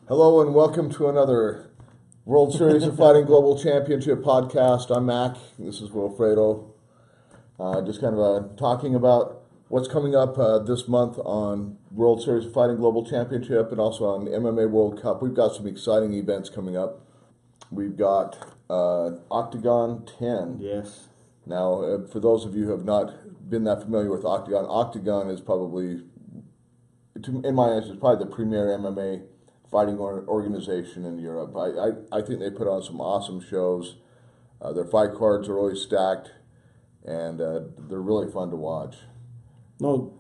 Hello and welcome to another World Series of Fighting Global Championship podcast. I'm Mac. This is Wilfredo. Just kind of talking about what's coming up this month on World Series of Fighting Global Championship and also on the MMA World Cup. We've got some exciting events coming up. We've got Oktagon 10. Yes. Now, for those of you who have not been that familiar with Oktagon, Oktagon is probably, in my eyes, is probably the premier MMA fighting organization in Europe. I think they put on some awesome shows. Their fight cards are always stacked, and they're really fun to watch. No,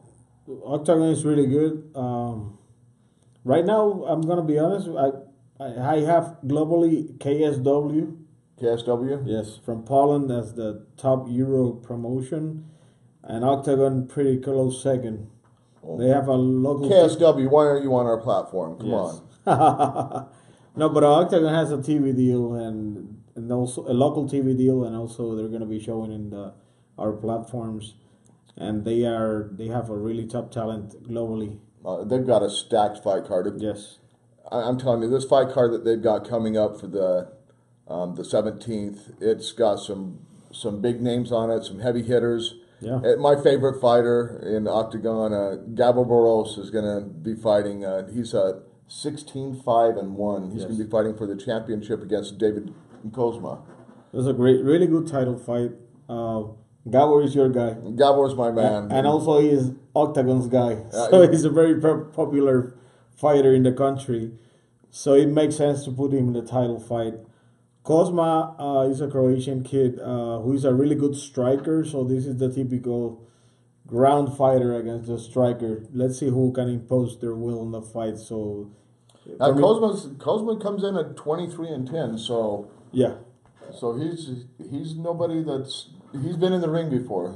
Octagon is really good. Right now, I'm gonna be honest. I have globally KSW. KSW? Yes, from Poland as the top Euro promotion, and Octagon pretty close second. Oh. They have a local KSW. Why aren't you on our platform? Come on. No, but Octagon has a TV deal and also a local TV deal, and also they're going to be showing in our platforms, and they have a really top talent globally. They've got a stacked fight card. Yes, I'm telling you, this fight card that they've got coming up for the 17th, it's got some big names on it, some heavy hitters. yeah, My favorite fighter in Octagon, Gabo Barros, is going to be fighting. He's a 16-5-1. He's going to be fighting for the championship against David Kozma. it was a really good title fight. Gabor is your guy. Gabor is my man. And also he is Octagon's guy. So he's a very popular fighter in the country. So it makes sense to put him in the title fight. Kozma is a Croatian kid who is a really good striker. So this is the typical ground fighter against the striker. Let's see who can impose their will in the fight. So Kozma comes in at 23-10. So yeah. So he's nobody he's been in the ring before.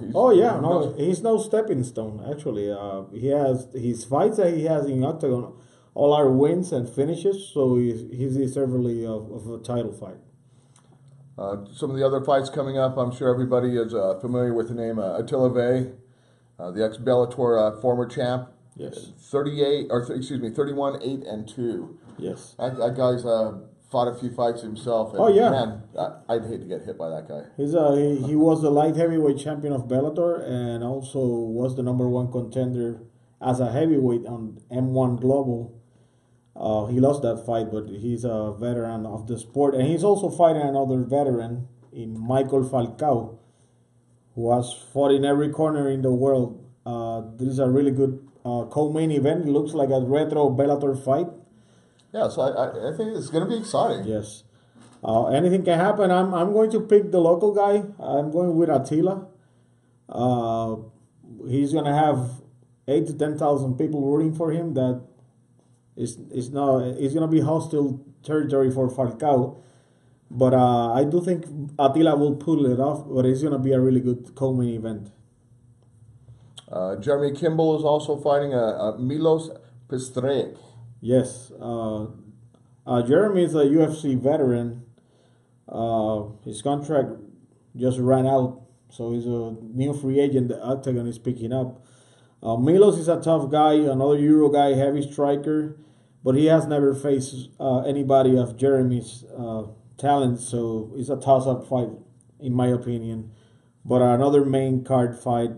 He's no stepping stone. Actually, he has his fights that he has in Octagon. All are wins and finishes. So he's deservedly of a title fight. Some of the other fights coming up, I'm sure everybody is familiar with the name Attila Vey, the ex-Bellator former champ. Yes. 31-8-2. Yes. That guy's fought a few fights himself. And man, I'd hate to get hit by that guy. He was the light heavyweight champion of Bellator and also was the #1 contender as a heavyweight on M1 Global. He lost that fight, but he's a veteran of the sport, and he's also fighting another veteran in Michael Falcao, who has fought in every corner in the world. This is a really good co-main event. It looks like a retro Bellator fight. Yeah, so I think it's going to be exciting. Yes. Anything can happen. I'm going to pick the local guy. I'm going with Attila. He's going to have 8,000 to 10,000 people rooting for him. That it's going to be hostile territory for Falcao. But I do think Attila will pull it off, but it's going to be a really good co-main event. Jeremy Kimball is also fighting Milos Pistrek. Yes. Jeremy is a UFC veteran. His contract just ran out, so he's a new free agent the Octagon is picking up. Milos is a tough guy, another Euro guy, heavy striker, but he has never faced anybody of Jeremy's talent, so it's a toss-up fight, in my opinion. But another main card fight,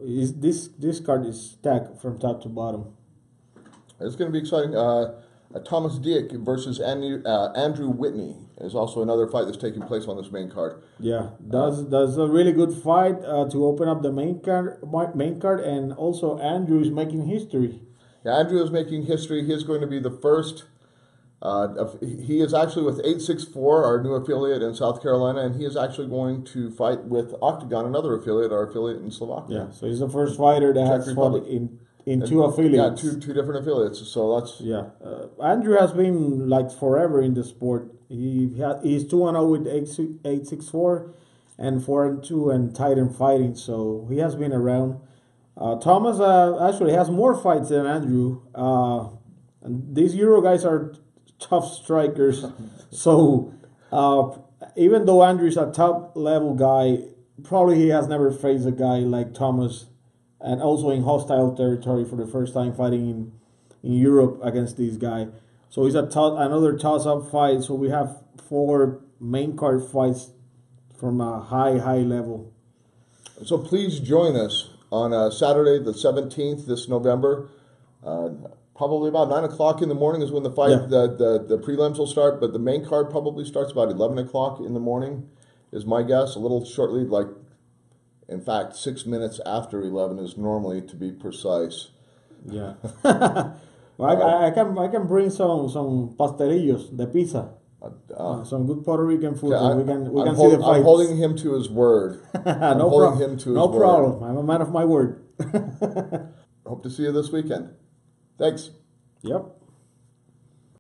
this card is stacked from top to bottom. It's going to be exciting. Thomas Dick versus Andrew Whitney is also another fight that's taking place on this main card. Yeah, that's a really good fight to open up the main card, and also Andrew is making history. Yeah, Andrew is making history. He is going to be the first. He is actually with 864, our new affiliate in South Carolina, and he is actually going to fight with Oktagon, another affiliate, our affiliate in Slovakia. Yeah, so he's the first fighter that has fought in two affiliates. Yeah, two different affiliates. So that's Andrew has been like forever in the sport. He's 2-0 with 864 and 4-2 and Titan fighting. So he has been around. Thomas actually has more fights than Andrew. And these Euro guys are tough strikers. So even though Andrew is a top level guy, probably he has never faced a guy like Thomas, and also in hostile territory for the first time fighting in Europe against this guy. So it's another toss-up fight. So we have 4 main card fights from a high level. So please join us on Saturday the 17th this November. Probably about 9 o'clock in the morning is when the fight, the prelims will start, but the main card probably starts about 11 o'clock in the morning is my guess. A little shortly, like, in fact, 6 minutes after 11 is normally, to be precise. Yeah. Well, I can bring some pastelillos, the pizza. Some good Puerto Rican food. Yeah, we can see the fights. I'm holding him to his word. No problem. I'm a man of my word. Hope to see you this weekend. Thanks. Yep.